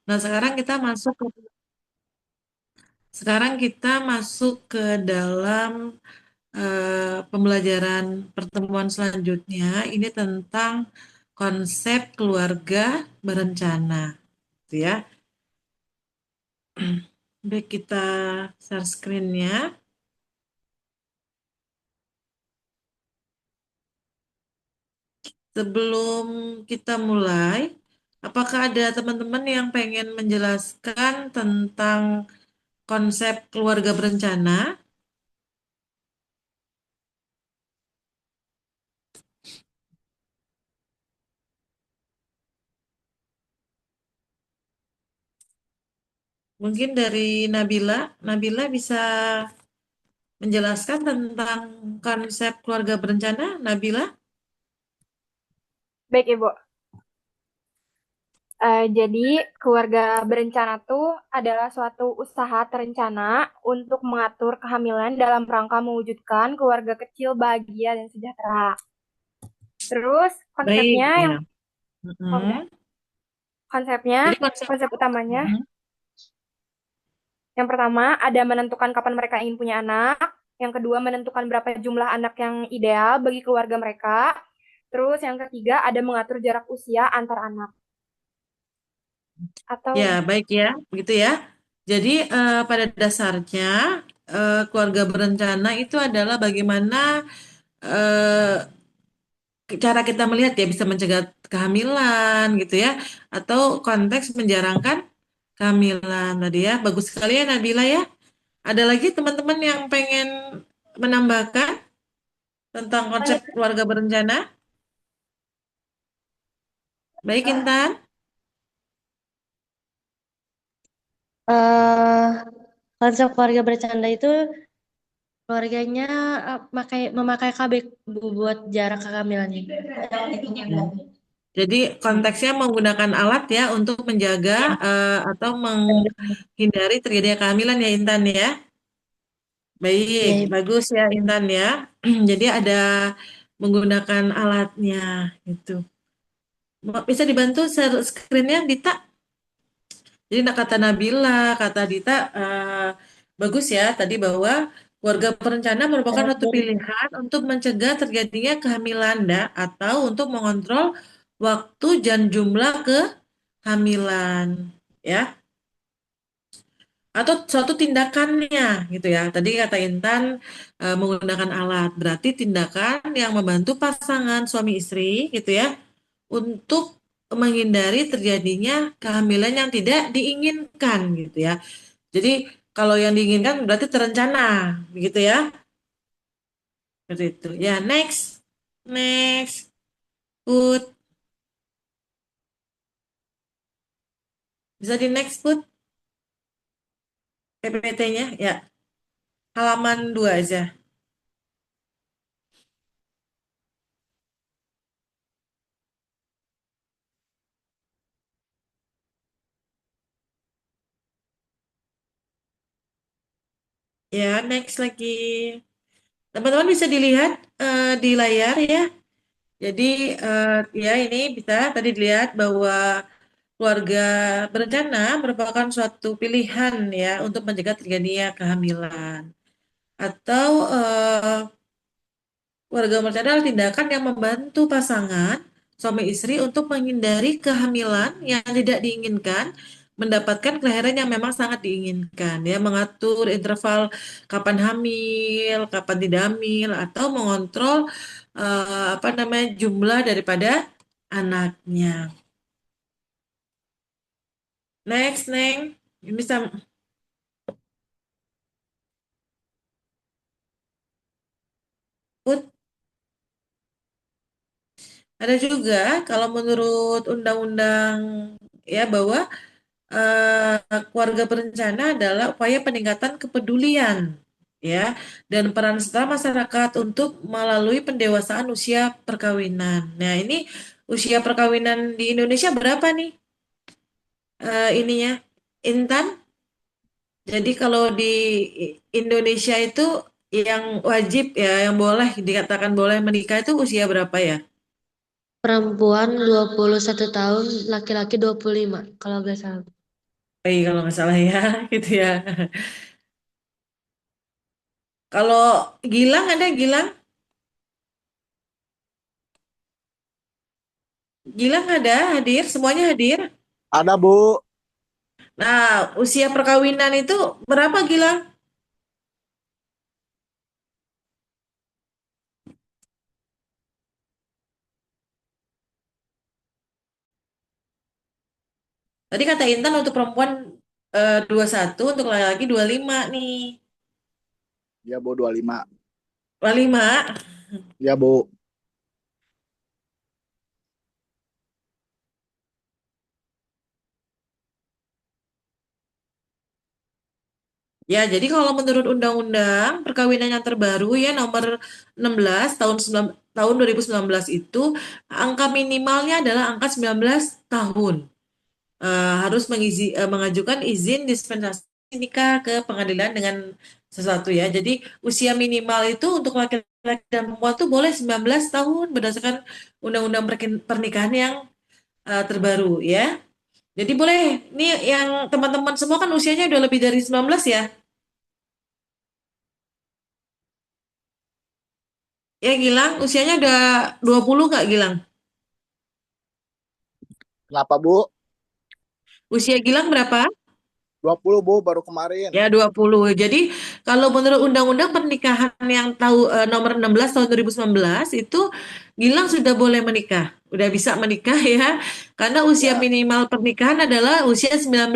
Nah, sekarang kita masuk ke dalam pembelajaran pertemuan selanjutnya. Ini tentang konsep keluarga berencana, gitu ya. Baik, kita share screen-nya. Sebelum kita mulai, apakah ada teman-teman yang pengen menjelaskan tentang konsep keluarga berencana? Mungkin dari Nabila. Nabila bisa menjelaskan tentang konsep keluarga berencana, Nabila? Baik, Ibu. Jadi, keluarga berencana tuh adalah suatu usaha terencana untuk mengatur kehamilan dalam rangka mewujudkan keluarga kecil bahagia dan sejahtera. Terus, Baik, konsepnya ya. yang oh, udah. Mm-mm. Konsepnya, Jadi konsep, konsep utamanya, mm-mm. yang pertama ada menentukan kapan mereka ingin punya anak. Yang kedua, menentukan berapa jumlah anak yang ideal bagi keluarga mereka. Terus, yang ketiga ada mengatur jarak usia antar anak. Atau Ya, udah. baik ya, begitu ya. Jadi pada dasarnya keluarga berencana itu adalah bagaimana cara kita melihat ya bisa mencegah kehamilan gitu ya, atau konteks menjarangkan kehamilan tadi ya. Bagus sekali ya Nabila ya. Ada lagi teman-teman yang pengen menambahkan tentang konsep keluarga berencana? Baik Intan. eh Konsep keluarga bercanda itu keluarganya memakai KB buat jarak kehamilannya. Ya. Jadi konteksnya menggunakan alat ya untuk menjaga atau menghindari terjadinya kehamilan ya Intan ya. Baik, Ya, bagus ya Intan ya. Jadi ada menggunakan alatnya itu. Bisa dibantu share screen-nya Dita? Jadi nak kata Nabila, kata Dita bagus ya tadi bahwa keluarga berencana merupakan suatu pilihan untuk mencegah terjadinya kehamilan atau untuk mengontrol waktu dan jumlah kehamilan ya, atau suatu tindakannya gitu ya. Tadi kata Intan menggunakan alat, berarti tindakan yang membantu pasangan suami istri gitu ya untuk menghindari terjadinya kehamilan yang tidak diinginkan gitu ya. Jadi kalau yang diinginkan berarti terencana, begitu ya. Seperti itu. Ya, next. Next. Put. Bisa di next put PPT-nya ya. Halaman 2 aja. Ya, next lagi. Teman-teman bisa dilihat di layar ya. Jadi ya ini bisa tadi dilihat bahwa keluarga berencana merupakan suatu pilihan ya untuk mencegah terjadinya kehamilan atau keluarga berencana adalah tindakan yang membantu pasangan suami istri untuk menghindari kehamilan yang tidak diinginkan, mendapatkan kelahiran yang memang sangat diinginkan, ya mengatur interval kapan hamil, kapan tidak hamil, atau mengontrol apa namanya jumlah daripada anaknya. Next, Neng, ini bisa put. Ada juga kalau menurut undang-undang ya bahwa keluarga berencana adalah upaya peningkatan kepedulian ya dan peran serta masyarakat untuk melalui pendewasaan usia perkawinan. Nah, ini usia perkawinan di Indonesia berapa nih? Ininya Intan. Jadi kalau di Indonesia itu yang wajib ya yang boleh dikatakan boleh menikah itu usia berapa ya? perempuan 21 tahun, laki-laki 25 kalau nggak salah. kalau nggak salah ya, gitu ya. Kalau Gilang ada Gilang? Gilang ada hadir, semuanya hadir. Ada Bu. Nah, usia perkawinan itu berapa Gilang? Tadi kata Intan untuk perempuan 21, untuk laki-laki 25 nih. Ya Bu 25. 25. Ya Bu. Ya, jadi kalau menurut Undang-Undang Perkawinan yang terbaru ya nomor 16 tahun 2019 itu angka minimalnya adalah angka 19 tahun. Harus mengajukan izin dispensasi nikah ke pengadilan dengan sesuatu ya. Jadi usia minimal itu untuk laki-laki dan perempuan tuh boleh 19 tahun berdasarkan Undang-Undang Pernikahan yang terbaru ya. Jadi boleh, nih yang teman-teman semua kan usianya udah lebih dari 19 ya. Ya Gilang, usianya udah 20 nggak Gilang? Kenapa Bu? Usia Gilang berapa? 20 Bu baru kemarin. Ya 20. Jadi kalau menurut Undang-Undang Pernikahan yang nomor 16 tahun 2019 itu Gilang sudah boleh menikah. Udah bisa menikah ya. Karena usia Ya, minimal pernikahan adalah usia 19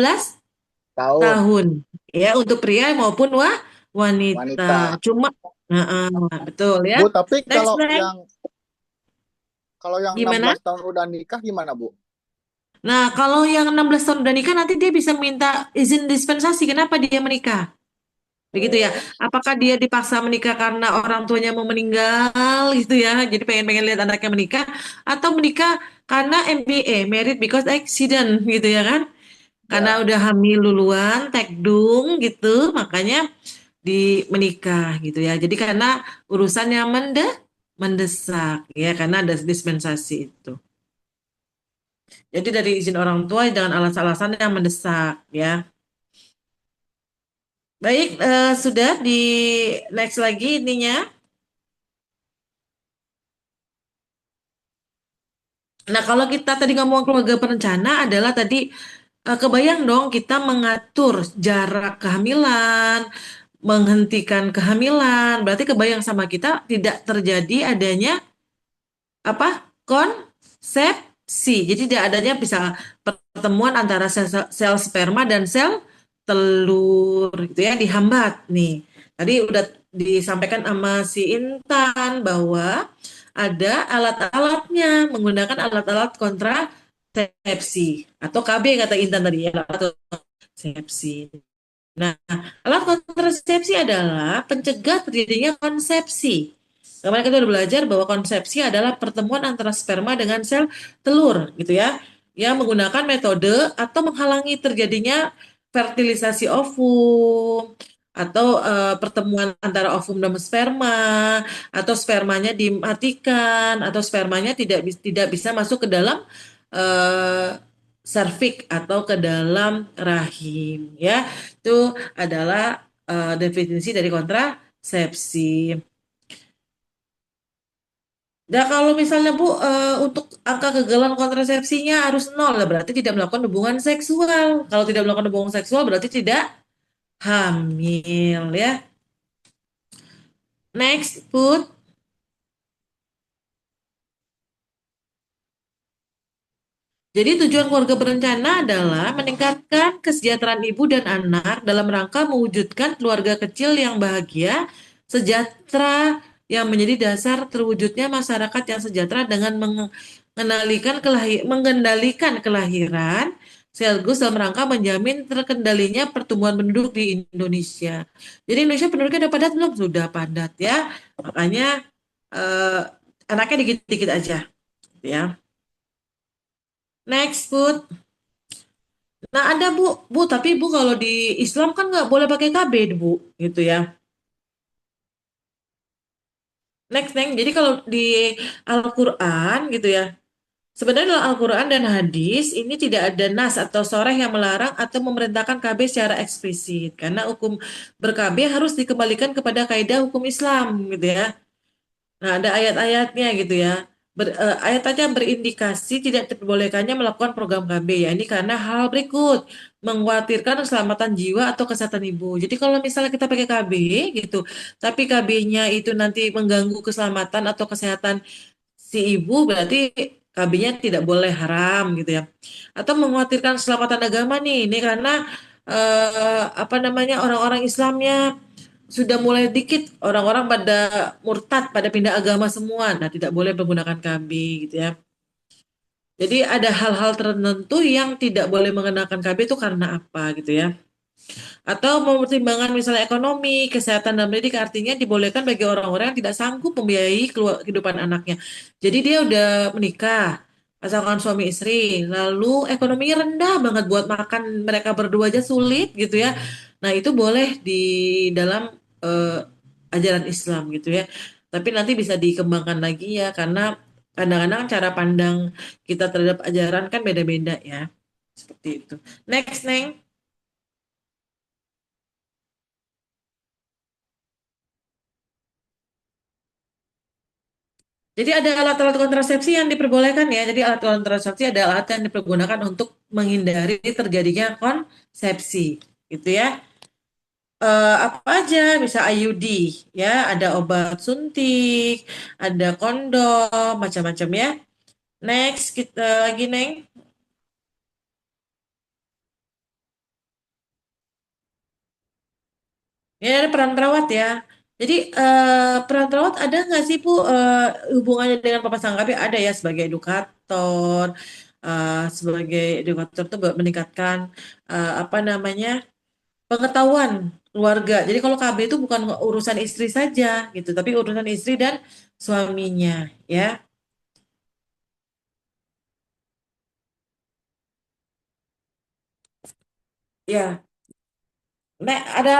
tahun tahun. Ya untuk pria maupun wanita. wanita. Cuma betul ya. Bu, tapi Next next. kalau yang Gimana? 16 tahun udah nikah gimana Bu? Nah, kalau yang 16 tahun udah nikah nanti dia bisa minta izin dispensasi. Kenapa dia menikah? Begitu ya. Oh, Apakah dia dipaksa menikah karena orang tuanya mau meninggal gitu ya. Jadi pengen-pengen lihat anaknya menikah atau menikah karena MBA, married because accident gitu ya kan. Karena ya. udah hamil duluan, tekdung gitu, makanya di menikah gitu ya. Jadi karena urusan yang mendesak ya karena ada dispensasi itu. Jadi dari izin orang tua dengan alasan-alasan yang mendesak ya. Baik, sudah di next lagi ininya. Nah, kalau kita tadi ngomong keluarga berencana adalah tadi kebayang dong kita mengatur jarak kehamilan, menghentikan kehamilan, berarti kebayang sama kita tidak terjadi adanya apa? Konsepsi. Jadi tidak adanya bisa pertemuan antara sel sperma dan sel telur gitu ya dihambat nih. Tadi udah disampaikan sama si Intan bahwa ada alat-alatnya menggunakan alat-alat kontrasepsi atau KB kata Intan tadi ya atau kontrasepsi. Nah, alat kontrasepsi adalah pencegah terjadinya konsepsi. Kemarin kita udah belajar bahwa konsepsi adalah pertemuan antara sperma dengan sel telur, gitu ya, yang menggunakan metode atau menghalangi terjadinya fertilisasi ovum atau pertemuan antara ovum dan sperma atau spermanya dimatikan atau spermanya tidak bisa masuk ke dalam eh, serviks atau ke dalam rahim, ya. Itu adalah definisi dari kontrasepsi. Nah, kalau misalnya Bu, untuk angka kegagalan kontrasepsinya harus nol, lah berarti tidak melakukan hubungan seksual. Kalau tidak melakukan hubungan seksual berarti tidak hamil, ya. Next, Put. Jadi tujuan keluarga berencana adalah meningkatkan kesejahteraan ibu dan anak dalam rangka mewujudkan keluarga kecil yang bahagia, sejahtera, yang menjadi dasar terwujudnya masyarakat yang sejahtera dengan mengendalikan kelahiran, sekaligus dalam rangka menjamin terkendalinya pertumbuhan penduduk di Indonesia. Jadi Indonesia penduduknya udah padat belum? Sudah padat ya. Makanya eh, anaknya dikit-dikit aja ya. Next, Put. Nah, ada Bu, tapi Bu kalau di Islam kan nggak boleh pakai KB, Bu, gitu ya. Next, Neng. Jadi kalau di Al-Quran gitu ya, Sebenarnya dalam Al-Quran dan hadis ini tidak ada nas atau soreh yang melarang atau memerintahkan KB secara eksplisit karena hukum ber-KB harus dikembalikan kepada kaidah hukum Islam gitu ya. Nah, ada ayat-ayatnya gitu ya. Ayat-ayatnya berindikasi tidak diperbolehkannya melakukan program KB ya. Ini karena hal berikut, mengkhawatirkan keselamatan jiwa atau kesehatan ibu. Jadi kalau misalnya kita pakai KB gitu, tapi KB-nya itu nanti mengganggu keselamatan atau kesehatan si ibu, berarti KB-nya tidak boleh haram gitu ya. Atau mengkhawatirkan keselamatan agama nih, ini karena apa namanya orang-orang Islamnya sudah mulai dikit orang-orang pada murtad, pada pindah agama semua. Nah, tidak boleh menggunakan KB gitu ya. Jadi ada hal-hal tertentu yang tidak boleh mengenakan KB itu karena apa gitu ya. Atau mempertimbangkan misalnya ekonomi, kesehatan dan pendidikan artinya dibolehkan bagi orang-orang yang tidak sanggup membiayai kehidupan anaknya. Jadi dia udah menikah, pasangan suami istri, lalu ekonominya rendah banget buat makan mereka berdua aja sulit gitu ya. Nah, itu boleh di dalam ajaran Islam gitu ya. Tapi nanti bisa dikembangkan lagi ya karena kadang-kadang cara pandang kita terhadap ajaran kan beda-beda ya. Seperti itu. Next, Neng. Jadi ada alat-alat kontrasepsi yang diperbolehkan ya. Jadi alat kontrasepsi ada alat yang dipergunakan untuk menghindari terjadinya konsepsi, gitu ya. Apa aja? Bisa IUD, ya. Ada obat suntik, ada kondom, macam-macam ya. Next, kita lagi Neng. Ya ada peran perawat ya. Jadi peran perawat ada nggak sih Bu hubungannya dengan papasan KB? Ada ya sebagai edukator, sebagai edukator itu meningkatkan apa namanya pengetahuan keluarga. Jadi kalau KB itu bukan urusan istri saja gitu, tapi urusan istri dan suaminya ya. Ya, nah, ada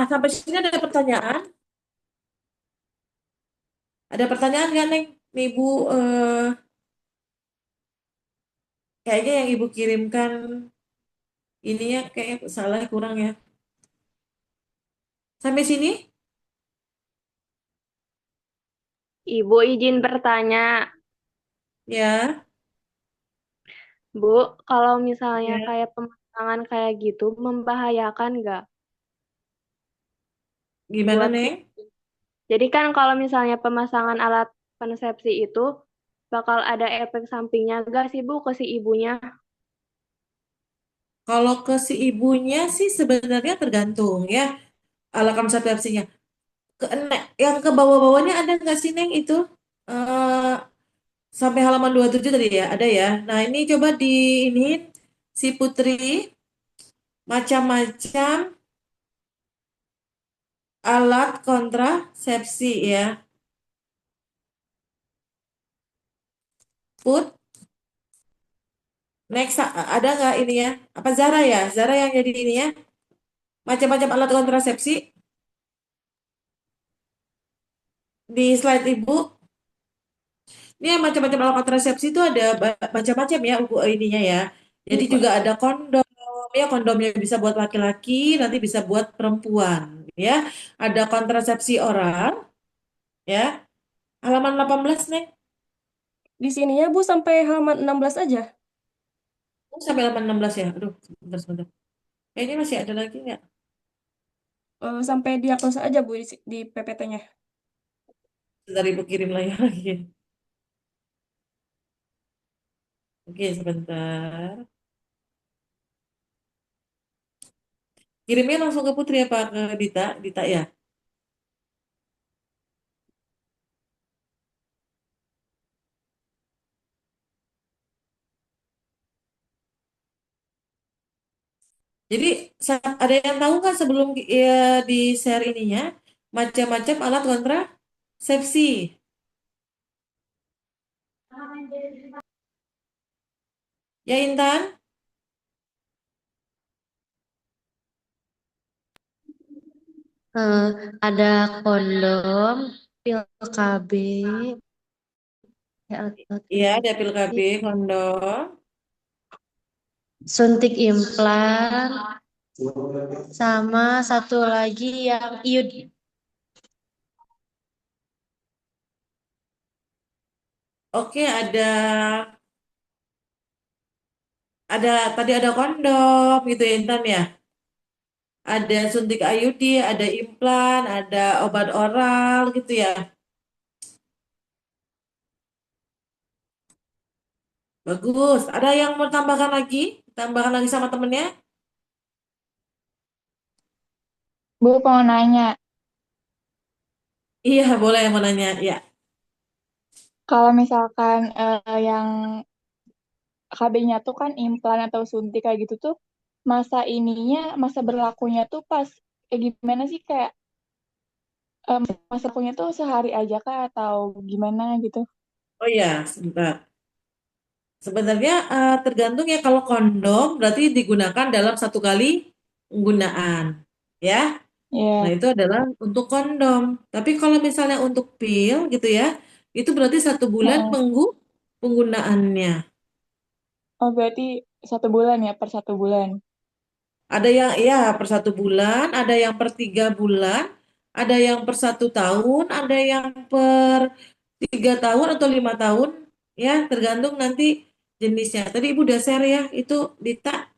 sampai sini ada pertanyaan? Ada pertanyaan nggak Neng? Nih Bu, kayaknya yang Ibu kirimkan ininya kayak salah kurang ya. Sampai sini? Ibu izin bertanya, Ya, Bu, kalau misalnya ya. kayak pemasangan kayak gitu membahayakan nggak Gimana, buat si? Neng? Jadi kan kalau misalnya pemasangan alat konsepsi itu bakal ada efek sampingnya nggak sih Bu ke si ibunya? Kalau ke si ibunya sih sebenarnya tergantung ya alat kontrasepsinya. Yang ke bawah-bawahnya ada nggak sih, Neng, itu? eh Sampai halaman 27 tadi ya, ada ya. Nah, ini coba di ini si Putri macam-macam alat kontrasepsi ya. Put, next ada nggak ini ya? Apa Zara ya? Zara yang jadi ini ya? Macam-macam alat kontrasepsi di slide Ibu. Ini yang macam-macam alat kontrasepsi itu ada macam-macam ya ininya ya. Jadi juga ada kondom, ya kondomnya bisa buat laki-laki, nanti bisa buat perempuan, ya. Ada kontrasepsi oral, ya. Halaman 18, Neng. Di sininya Bu sampai halaman 16 aja. Oh, sampai halaman 16 ya. Aduh, sebentar, sebentar. Kayaknya masih ada lagi nggak? Sampai diagnosa aja Bu di PPT-nya. Sebentar Ibu kirim layar lagi. Oke, sebentar. Kirimnya langsung ke Putri apa ke Dita? Dita ya. Jadi ada yang tahu nggak sebelum ya, di share ininya macam-macam alat kontrasepsi? Ya Intan, Eh, ada kondom, pil KB, Ya, Iya, ada pil KB, otomatis. kondom. Suntik implan, sama satu lagi yang iud. Oke, tadi ada kondom gitu ya, Intan ya. Ada suntik IUD, ada implan, ada obat oral gitu ya. Bagus. Ada yang mau tambahkan lagi? Tambahkan lagi sama temennya? Bu, mau nanya, Iya, boleh yang mau nanya. Ya. kalau misalkan yang KB-nya tuh kan implan atau suntik kayak gitu tuh, masa berlakunya tuh pas gimana sih, kayak masa berlakunya tuh sehari aja kah atau gimana gitu? Oh ya, sebentar. Sebenarnya tergantung ya, kalau kondom berarti digunakan dalam satu kali penggunaan. Ya. Nah, Ya, itu adalah untuk kondom. Tapi kalau misalnya untuk pil gitu ya, itu berarti 1 bulan heeh. penggunaannya. Oh berarti 1 bulan ya, per 1 bulan. Ada yang ya per 1 bulan, ada yang per 3 bulan, ada yang per 1 tahun, ada yang per 3 tahun atau 5 tahun, ya tergantung nanti jenisnya. Tadi Ibu udah share ya, itu Dita.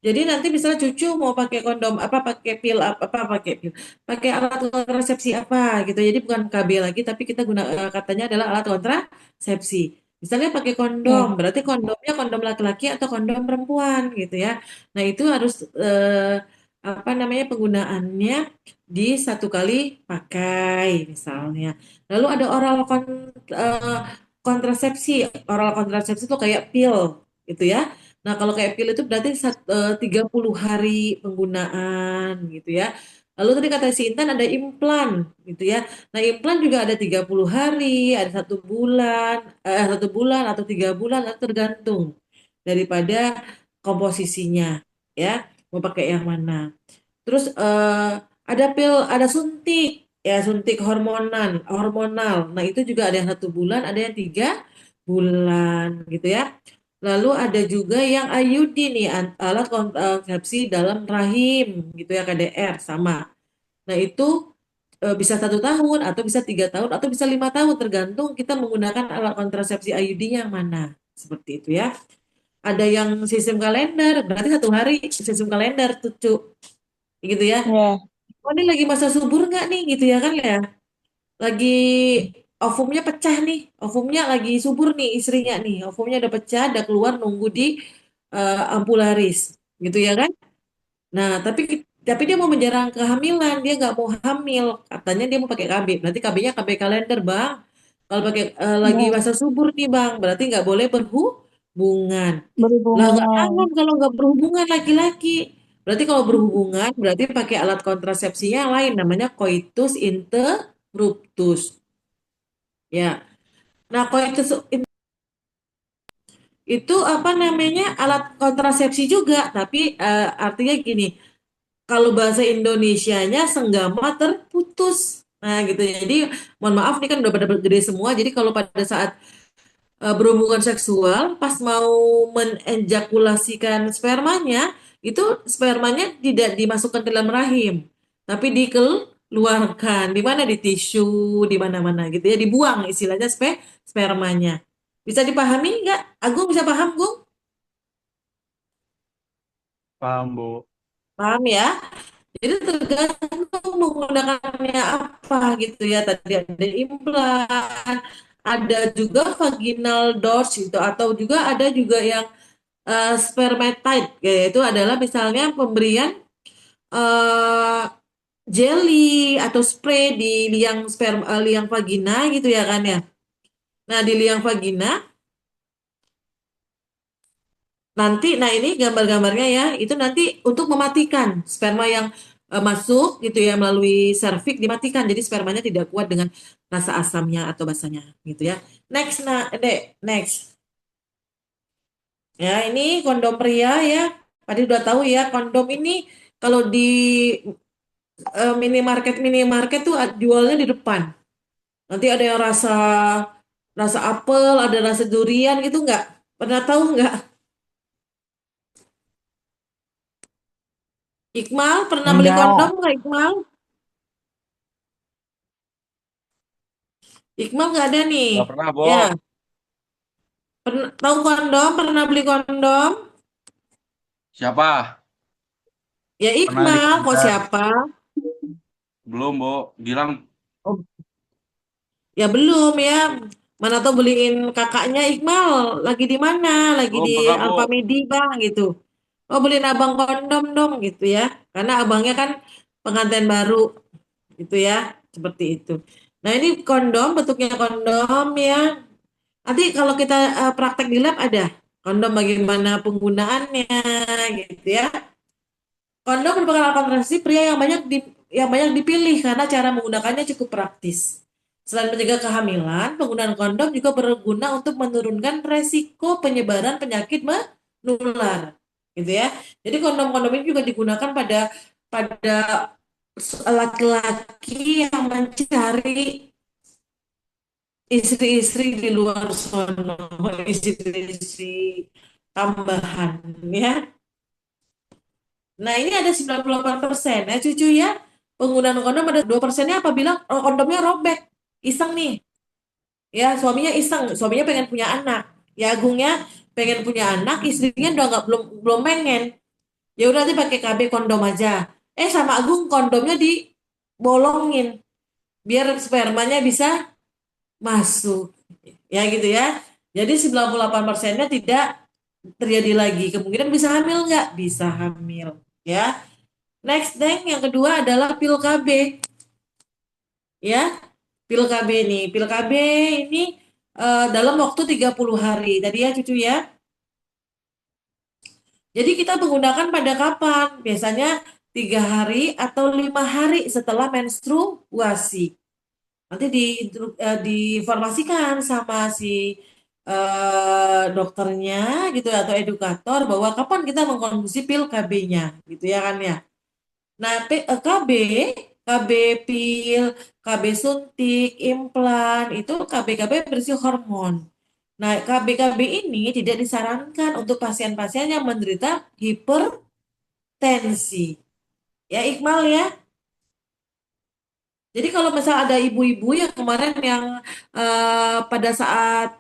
Jadi nanti misalnya cucu mau pakai kondom apa, pakai pil apa, pakai pil, pakai alat kontrasepsi apa gitu. Jadi bukan KB lagi, tapi kita katanya adalah alat kontrasepsi. Misalnya pakai kondom, Ya. berarti kondomnya kondom laki-laki atau kondom perempuan gitu ya. Nah itu harus apa namanya, penggunaannya di 1 kali pakai misalnya. Lalu ada eh, kontrasepsi. Oral kontrasepsi itu kayak pil gitu ya. Nah, kalau kayak pil itu berarti 30 hari penggunaan gitu ya. Lalu tadi kata si Intan ada implan gitu ya. Nah, implan juga ada 30 hari, ada 1 bulan, 1 bulan atau 3 bulan, itu tergantung daripada komposisinya ya. Mau pakai yang mana. Terus ada pil, ada suntik, ya suntik hormonal. Nah, itu juga ada yang 1 bulan, ada yang 3 bulan gitu ya. Lalu ada juga yang IUD nih, alat kontrasepsi dalam rahim gitu ya, KDR sama. Nah, itu bisa 1 tahun atau bisa 3 tahun atau bisa 5 tahun, tergantung kita menggunakan alat kontrasepsi IUD yang mana. Seperti itu ya. Ada yang sistem kalender, berarti 1 hari sistem kalender tuh, Cuk. Gitu ya. Ya. Oh, ini lagi masa subur nggak nih gitu ya kan ya? Lagi ovumnya pecah nih, ovumnya lagi subur nih istrinya nih, ovumnya udah pecah, udah keluar nunggu di ampularis, gitu ya kan? Nah, tapi dia mau menjarang kehamilan, dia nggak mau hamil, katanya dia mau pakai KB, berarti KB-nya KB kalender bang. Kalau pakai lagi Ya, masa subur nih bang, berarti nggak boleh berhubungan. Lah nggak berhubungan. tahan kalau nggak berhubungan laki-laki. Berarti kalau berhubungan berarti pakai alat kontrasepsinya yang lain, namanya coitus interruptus. Ya. Nah, coitus itu apa namanya, alat kontrasepsi juga, tapi artinya gini, kalau bahasa Indonesianya senggama terputus. Nah, gitu ya. Jadi mohon maaf nih kan udah pada gede semua. Jadi kalau pada saat berhubungan seksual, pas mau menejakulasikan spermanya, itu spermanya tidak dimasukkan ke dalam rahim, tapi dikeluarkan. Di mana? Di tisu, di mana-mana gitu ya, dibuang istilahnya spermanya. Bisa dipahami nggak? Agung bisa paham, Gung? Paham, Bu. Paham ya? Jadi tergantung menggunakannya apa gitu ya. Tadi ada implan, ada juga vaginal dose gitu, atau juga ada juga yang spermatide, yaitu adalah misalnya pemberian eh, jelly atau spray di liang vagina gitu ya kan ya. Nah, di liang vagina nanti, nah ini gambar-gambarnya ya, itu nanti untuk mematikan sperma yang masuk gitu ya melalui serviks, dimatikan. Jadi spermanya tidak kuat dengan rasa asamnya atau basanya gitu ya. Next, nah, Dek, next. Ya, ini kondom pria ya. Tadi udah tahu ya, kondom ini kalau di minimarket tuh jualnya di depan. Nanti ada yang rasa rasa apel, ada rasa durian gitu nggak? Pernah tahu nggak? Iqmal pernah beli kondom Enggak. nggak Iqmal? Iqmal nggak ada nih. Nggak pernah, Bo. Ya, pernah tahu kondom? Pernah beli kondom? Siapa? Ya Pernah Iqmal, kok dikasih? siapa? Belum, Bo. Gilang Oh, ya belum ya. Mana tahu beliin kakaknya Iqmal. Lagi di mana? Lagi belum di pernah, Bo. Alfamidi bang gitu. Oh beliin abang kondom dong gitu ya. Karena abangnya kan pengantin baru gitu ya. Seperti itu. Nah ini kondom, bentuknya kondom ya. Nanti kalau kita praktek di lab ada kondom bagaimana penggunaannya gitu ya. Kondom merupakan alat kontrasepsi pria yang banyak dipilih karena cara menggunakannya cukup praktis. Selain mencegah kehamilan, penggunaan kondom juga berguna untuk menurunkan resiko penyebaran penyakit menular, gitu ya. Jadi kondom-kondom ini juga digunakan pada laki-laki yang mencari istri-istri di luar sana, istri-istri tambahan, ya. Nah, ini ada 98% ya cucu ya. Penggunaan kondom ada 2%-nya apabila kondomnya robek. Iseng nih. Ya, suaminya iseng, suaminya pengen punya anak. Ya, Agungnya pengen punya anak, istrinya udah nggak belum belum pengen. Ya udah nanti pakai KB kondom aja. Sama Agung kondomnya dibolongin biar spermanya bisa masuk. Ya gitu ya. Jadi 98%-nya tidak terjadi lagi. Kemungkinan bisa hamil nggak? Bisa hamil. Ya. Next thing yang kedua adalah pil KB ya. Pil KB nih. Pil KB ini dalam waktu 30 hari. Tadi ya cucu ya. Jadi kita menggunakan pada kapan? Biasanya 3 hari atau 5 hari setelah menstruasi. Nanti diinformasikan sama si dokternya gitu atau edukator bahwa kapan kita mengkonsumsi pil KB-nya gitu ya kan ya. Nah, KB, KB pil, KB suntik, implan, itu KB-KB berisi hormon. Nah, KB-KB ini tidak disarankan untuk pasien-pasien yang menderita hipertensi. Ya, Iqmal ya. Jadi kalau misal ada ibu-ibu yang kemarin yang pada saat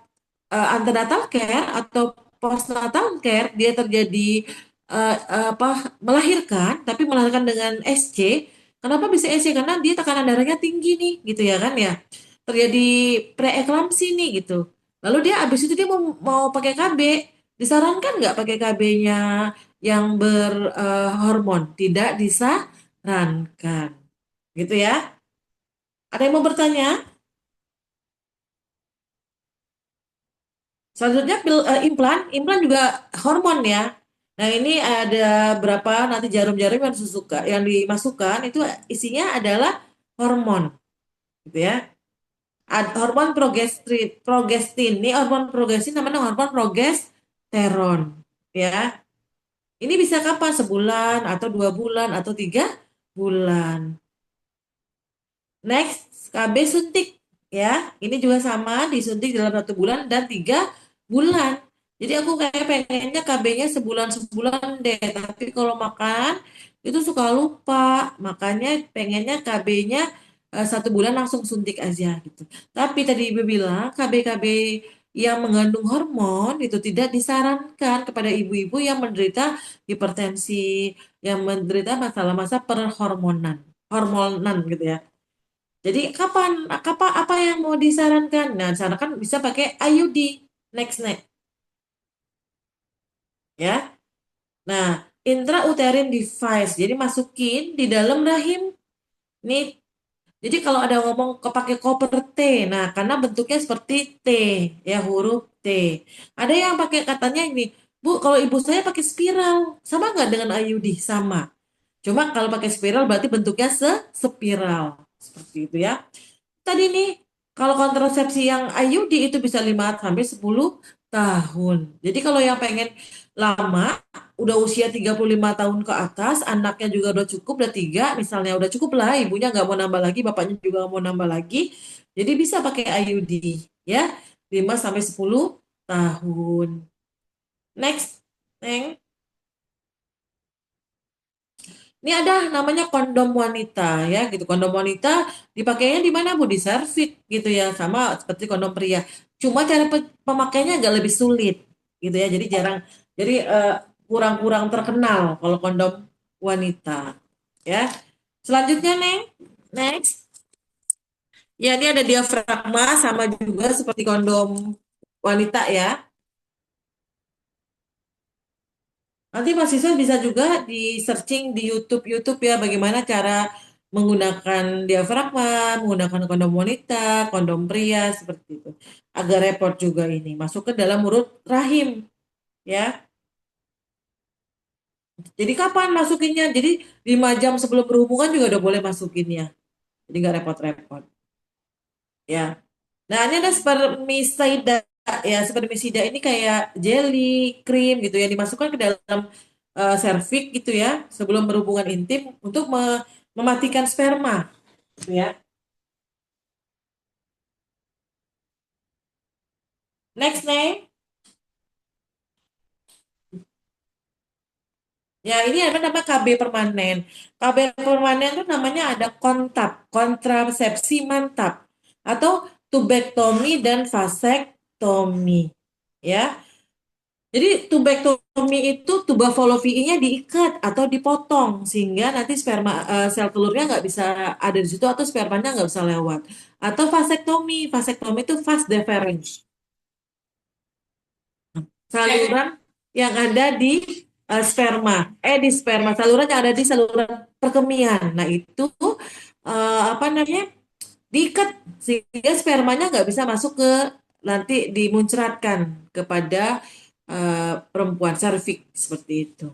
antenatal care atau postnatal care dia terjadi apa melahirkan tapi melahirkan dengan SC. Kenapa bisa SC? Karena dia tekanan darahnya tinggi nih gitu ya kan ya. Terjadi preeklamsi nih gitu. Lalu dia habis itu dia mau pakai KB. Disarankan nggak pakai KB-nya yang berhormon? Tidak disarankan. Gitu ya. Ada yang mau bertanya? Selanjutnya implan, implan juga hormon ya. Nah ini ada berapa nanti jarum-jarum yang dimasukkan itu isinya adalah hormon, gitu ya. Hormon progestin, ini hormon progestin namanya hormon progesteron, ya. Ini bisa kapan? Sebulan atau 2 bulan atau 3 bulan. Next, KB suntik ya. Ini juga sama disuntik dalam 1 bulan dan 3 bulan. Jadi aku kayak pengennya KB-nya sebulan deh. Tapi kalau makan itu suka lupa. Makanya pengennya KB-nya 1 bulan langsung suntik aja gitu. Tapi tadi Ibu bilang KB-KB yang mengandung hormon itu tidak disarankan kepada ibu-ibu yang menderita hipertensi, yang menderita masalah-masalah perhormonan, hormonan gitu ya. Jadi kapan kapan apa yang mau disarankan? Nah, disarankan bisa pakai IUD, next ya. Nah, intrauterine device. Jadi masukin di dalam rahim. Nih, jadi kalau ada ngomong pakai koper T, nah karena bentuknya seperti T, ya huruf T. Ada yang pakai katanya ini, Bu, kalau ibu saya pakai spiral, sama nggak dengan IUD? Sama. Cuma kalau pakai spiral berarti bentuknya spiral. Seperti itu ya. Tadi nih, kalau kontrasepsi yang IUD itu bisa 5 sampai 10 tahun. Jadi kalau yang pengen lama, udah usia 35 tahun ke atas, anaknya juga udah cukup, udah 3, misalnya udah cukup lah, ibunya nggak mau nambah lagi, bapaknya juga nggak mau nambah lagi, jadi bisa pakai IUD, ya, 5 sampai 10 tahun. Next, Neng. Ini ada namanya kondom wanita ya gitu. Kondom wanita dipakainya di mana Bu? Di serviks gitu ya, sama seperti kondom pria. Cuma cara pemakaiannya agak lebih sulit gitu ya. Jadi jarang, jadi kurang-kurang terkenal kalau kondom wanita ya. Selanjutnya Neng, next. Ya ini ada diafragma sama juga seperti kondom wanita ya. Nanti mahasiswa bisa juga di searching di YouTube ya bagaimana cara menggunakan diafragma, menggunakan kondom wanita, kondom pria seperti itu. Agak repot juga ini. Masuk ke dalam urut rahim ya. Jadi kapan masukinnya? Jadi 5 jam sebelum berhubungan juga udah boleh masukinnya. Jadi nggak repot-repot ya. Nah, ini ada spermisida ya. Spermisida ini kayak jelly, krim gitu ya dimasukkan ke dalam serviks gitu ya sebelum berhubungan intim untuk mematikan sperma gitu ya. Next name. Ya, ini ada nama KB permanen. KB permanen itu namanya ada kontap, kontrasepsi mantap atau tubektomi dan vasektomi. Ya. Jadi tubektomi itu tuba fallopinya diikat atau dipotong sehingga nanti sperma sel telurnya nggak bisa ada di situ atau spermanya nggak bisa lewat. Atau vasektomi, vasektomi itu vas deferens, saluran yang ada di di sperma, saluran yang ada di saluran perkemihan. Nah itu apa namanya diikat sehingga spermanya nggak bisa masuk ke nanti dimuncratkan kepada perempuan serviks seperti itu.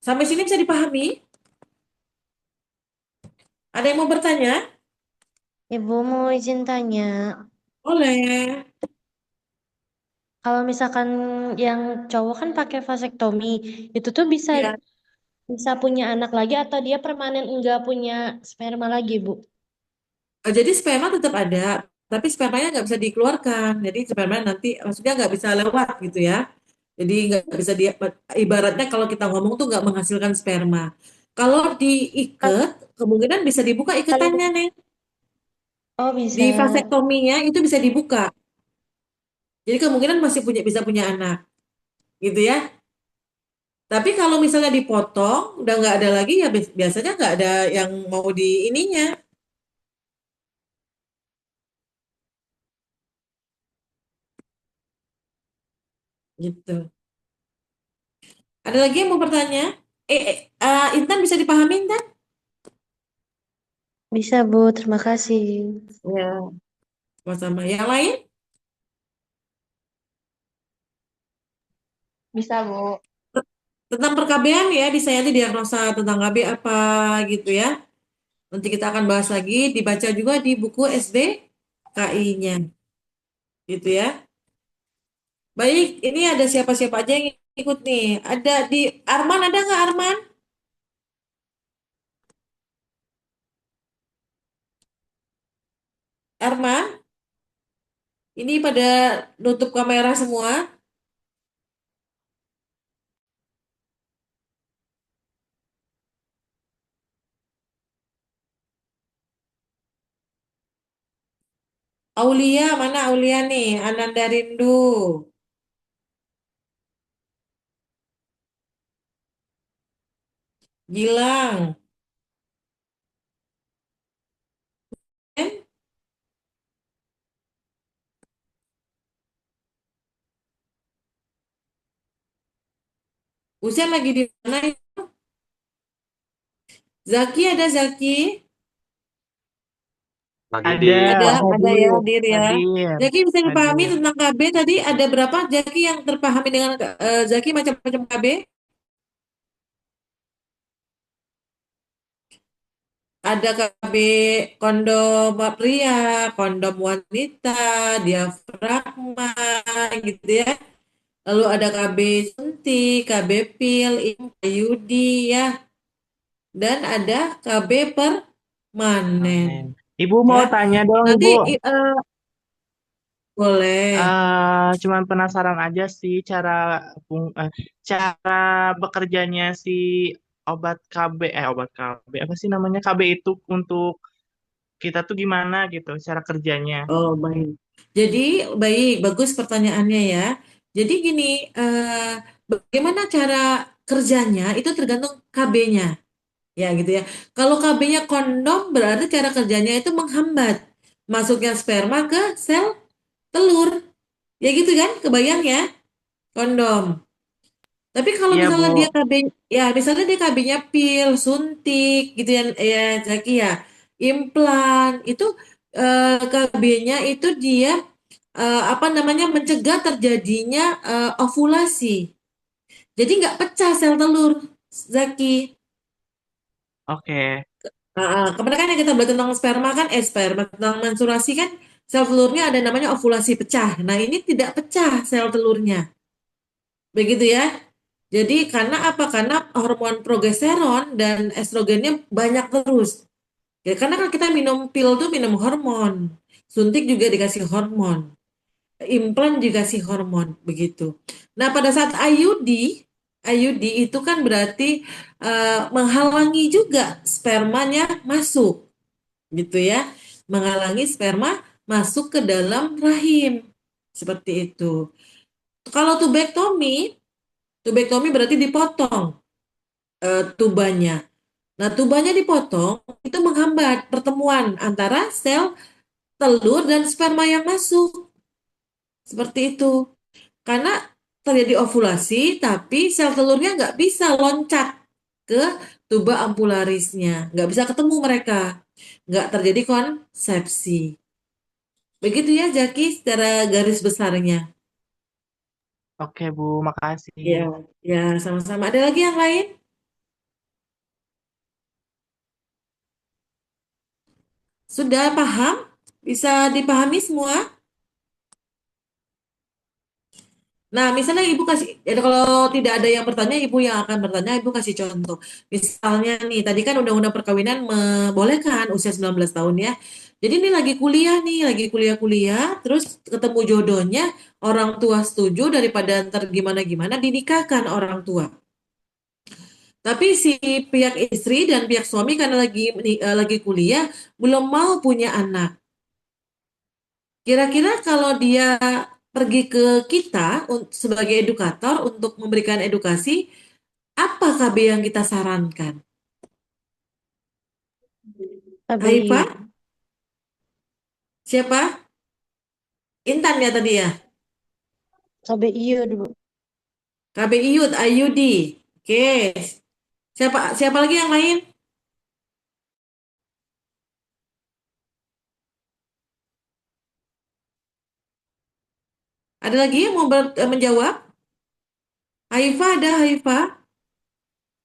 Sampai sini bisa dipahami? Ada yang mau bertanya? Ibu mau izin tanya, Boleh. kalau misalkan yang cowok kan pakai vasektomi, itu tuh bisa Ya. bisa punya anak lagi atau dia permanen enggak punya sperma lagi, Bu? Jadi sperma tetap ada, tapi spermanya nggak bisa dikeluarkan. Jadi sperma nanti maksudnya nggak bisa lewat gitu ya. Jadi nggak bisa dia ibaratnya kalau kita ngomong tuh nggak menghasilkan sperma. Kalau diikat, kemungkinan bisa dibuka ikatannya, Neng. Oh, Di bisa. vasektominya itu bisa dibuka. Jadi kemungkinan masih bisa punya anak, gitu ya. Tapi kalau misalnya dipotong, udah nggak ada lagi ya biasanya nggak ada yang mau di ininya, gitu. Ada lagi yang mau bertanya? Intan bisa dipahami, Intan? Bisa, Bu. Terima kasih. Ya, sama-sama. Yang lain? Bisa, Bu. Tentang perKB-an ya, disayangi diagnosa tentang KB apa gitu ya. Nanti kita akan bahas lagi, dibaca juga di buku SBKI-nya. Gitu ya. Baik, ini ada siapa-siapa aja yang ikut nih. Ada di Arman, ada nggak Arman? Arman, ini pada nutup kamera semua. Aulia, mana Aulia nih? Ananda Rindu. Gilang. Eh, Husen lagi di mana? Zaki ada Zaki? Lagi di Ada, Ada ya hadir, hadir ya. hadir, Zaki bisa dipahami hadir. tentang KB tadi ada berapa Zaki yang terpahami dengan Zaki macam-macam KB? Ada KB kondom pria, kondom wanita, diafragma gitu ya. lalu ada KB suntik, KB pil, IUD ya, dan ada KB permanen Amin. Ibu ya. mau tanya dong, Nanti Ibu. boleh. Cuman penasaran aja sih cara bekerjanya si obat KB apa sih namanya KB itu untuk kita tuh gimana gitu cara kerjanya. Oh, baik. Jadi, baik, bagus pertanyaannya ya. Jadi gini, bagaimana cara kerjanya itu tergantung KB-nya, ya gitu ya. Kalau KB-nya kondom berarti cara kerjanya itu menghambat masuknya sperma ke sel telur. Ya gitu kan, kebayang ya, kondom. Tapi kalau Iya, Bu. misalnya dia KB, ya misalnya dia KB-nya pil, suntik, gitu ya Zaki ya, implan, itu KB-nya itu dia apa namanya mencegah terjadinya ovulasi. Jadi nggak pecah sel telur, Zaki. Oke. Kemarin kan yang kita belajar tentang sperma kan, sperma tentang menstruasi kan, sel telurnya ada namanya ovulasi pecah. Nah ini tidak pecah sel telurnya, begitu ya. Jadi karena apa? Karena hormon progesteron dan estrogennya banyak terus. Ya, karena kan kita minum pil tuh minum hormon. Suntik juga dikasih hormon. Implan dikasih hormon begitu. Nah, pada saat IUD itu kan berarti menghalangi juga spermanya masuk gitu ya. Menghalangi sperma masuk ke dalam rahim. Seperti itu. Kalau tubektomi berarti dipotong tubanya. Nah, tubanya dipotong itu menghambat pertemuan antara sel telur dan sperma yang masuk. Seperti itu. Karena terjadi ovulasi, tapi sel telurnya nggak bisa loncat ke tuba ampularisnya. Nggak bisa ketemu mereka. Nggak terjadi konsepsi. Begitu ya, Jaki, secara garis besarnya. Oke, Bu. Makasih. Ya, ya, sama-sama. Ada lagi yang lain? Sudah paham? Bisa dipahami semua? Nah, misalnya ibu kasih, ya kalau tidak ada yang bertanya, ibu yang akan bertanya, ibu kasih contoh. Misalnya nih, tadi kan undang-undang perkawinan membolehkan usia 19 tahun ya. Jadi ini lagi kuliah nih, lagi kuliah-kuliah, terus ketemu jodohnya, orang tua setuju daripada ntar gimana-gimana, dinikahkan orang tua. Tapi si pihak istri dan pihak suami karena lagi kuliah, belum mau punya anak. Kira-kira kalau dia pergi ke kita sebagai edukator untuk memberikan edukasi, apa KB yang kita sarankan? KBI, Haifah? Siapa? Intan ya tadi ya? KBI dulu. KB IUD, IUD. Oke. Siapa siapa lagi yang lain? Ada lagi yang mau menjawab? Haifah ada Haifah?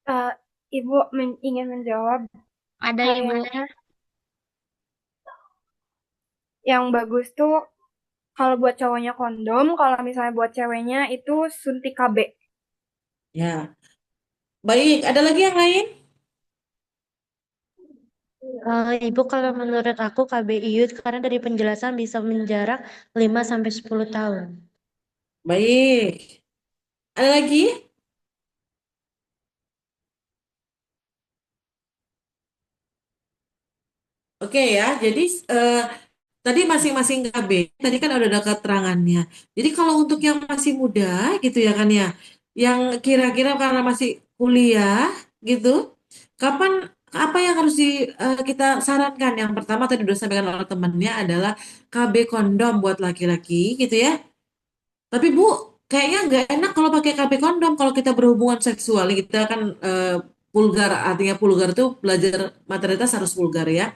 Eh, Ibu ingin menjawab Ada Ibu. kayaknya yang bagus tuh kalau buat cowoknya kondom, kalau misalnya buat ceweknya itu suntik KB. Ya. Baik, ada lagi yang lain? Ibu kalau menurut aku KBI Youth karena dari penjelasan bisa menjarak 5 sampai 10 tahun. Baik. Ada lagi? Oke ya, jadi tadi masing-masing KB, tadi kan udah ada keterangannya. Jadi kalau untuk yang masih muda gitu ya kan ya, yang kira-kira karena masih kuliah gitu, kapan apa yang harus kita sarankan? Yang pertama tadi udah sampaikan oleh temannya adalah KB kondom buat laki-laki gitu ya. Tapi Bu, kayaknya nggak enak kalau pakai KB kondom kalau kita berhubungan seksual. Kita kan vulgar, artinya vulgar itu belajar materialitas harus vulgar ya.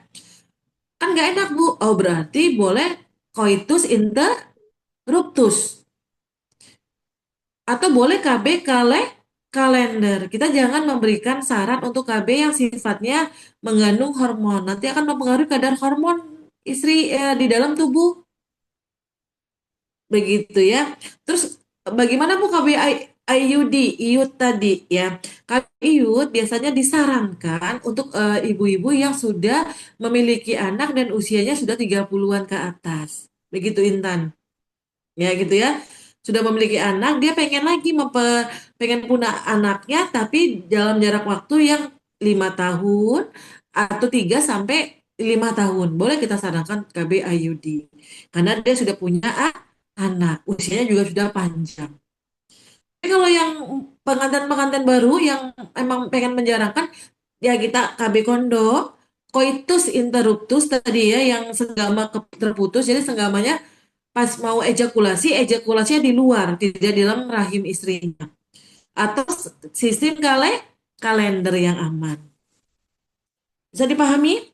Kan nggak enak, Bu. Oh, berarti boleh coitus interruptus. Atau boleh KB kalender. Kita jangan memberikan saran untuk KB yang sifatnya mengandung hormon. Nanti akan mempengaruhi kadar hormon istri di dalam tubuh. Begitu ya. Terus bagaimana Bu KB IUD, IUD tadi ya. KB IUD biasanya disarankan untuk ibu-ibu yang sudah memiliki anak dan usianya sudah 30-an ke atas. Begitu Intan. Ya gitu ya. Sudah memiliki anak, dia pengen lagi pengen punya anaknya tapi dalam jarak waktu yang 5 tahun atau 3 sampai 5 tahun. Boleh kita sarankan KB IUD. Karena dia sudah punya anak, usianya juga sudah panjang. Tapi kalau yang pengantin-pengantin baru yang emang pengen menjarahkan, ya kita KB kondo, coitus interruptus tadi ya, yang senggama terputus, jadi senggamanya pas mau ejakulasi, ejakulasinya di luar, tidak di dalam rahim istrinya. Atau sistem kalender yang aman. Bisa dipahami?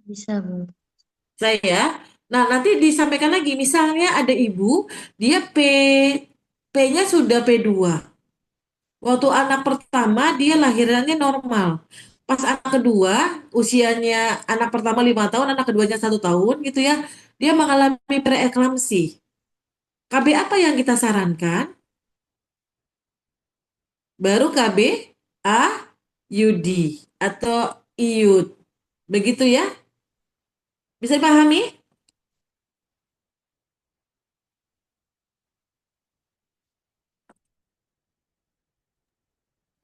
Bisa, Bu. Saya. Nah, nanti disampaikan lagi, misalnya ada ibu, dia P-nya sudah P2. Waktu anak pertama dia lahirannya normal. Pas anak kedua, usianya anak pertama 5 tahun, anak keduanya 1 tahun gitu ya, dia mengalami preeklamsi. KB apa yang kita sarankan? Baru KB AUD atau IUD. Begitu ya? Bisa dipahami?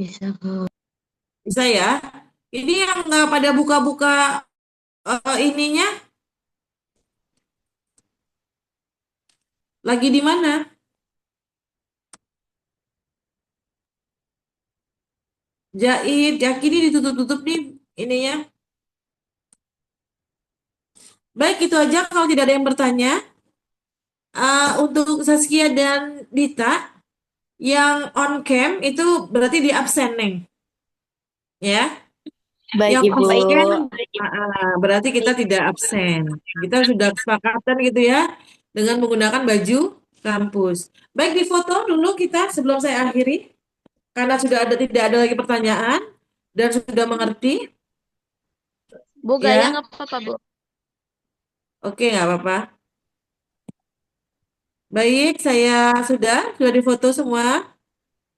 Bisa, Bu. Bisa ya? Ini yang nggak pada buka-buka ininya, lagi di mana? Jahit, yakini ditutup-tutup nih ininya. Baik, itu aja kalau tidak ada yang bertanya. Untuk Saskia dan Dita, yang on cam itu berarti di absen, Neng. Ya, Baik, yang Ibu. off cam berarti kita tidak absen. Kita sudah kesepakatan gitu ya dengan menggunakan baju kampus. Baik, di foto dulu kita sebelum saya akhiri karena tidak ada lagi pertanyaan dan sudah mengerti. Bu, gaya Ya, nggak apa-apa, Bu. oke nggak apa-apa. Baik, saya sudah difoto semua.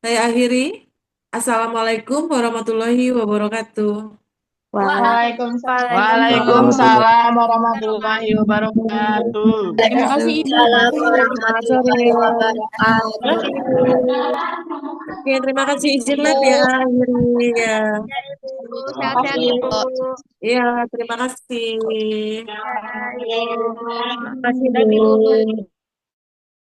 Saya akhiri. Assalamualaikum warahmatullahi wabarakatuh. Waalaikumsalam Waalaikumsalam warahmatullahi wabarakatuh. Terima kasih, Ibu. Selamat sore. Oke, terima kasih izin lab ya. Akhiri ya. Bu, sehat-sehat, Ibu. Iya, terima kasih. Ya, Ibu. Terima kasih, Bu.